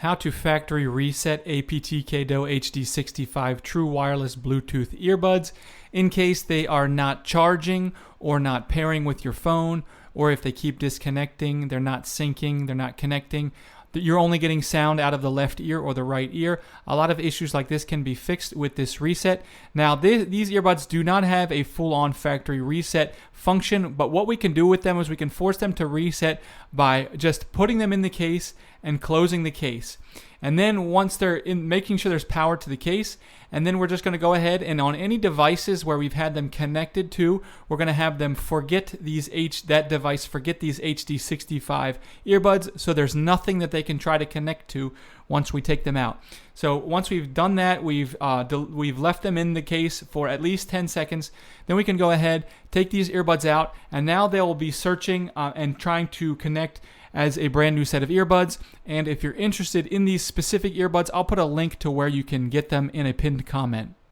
how to factory reset Aptkdoe HD65 true wireless Bluetooth earbuds in case they are not charging or not pairing with your phone, or if they keep disconnecting, they're not syncing, they're not connecting. You're only getting sound out of the left ear or the right ear. A lot of issues like this can be fixed with this reset. Now, these earbuds do not have a full-on factory reset function, but what we can do with them is we can force them to reset by just putting them in the case and closing the case. And then once they're in, making sure there's power to the case, and then we're just going to go ahead and on any devices where we've had them connected to, we're going to have them forget these HD65 earbuds, so there's nothing that they can try to connect to once we take them out. So once we've done that, we've left them in the case for at least 10 seconds. Then we can go ahead, take these earbuds out, and now they'll be searching and trying to connect as a brand new set of earbuds. And if you're interested in these specific earbuds, I'll put a link to where you can get them in a pinned comment.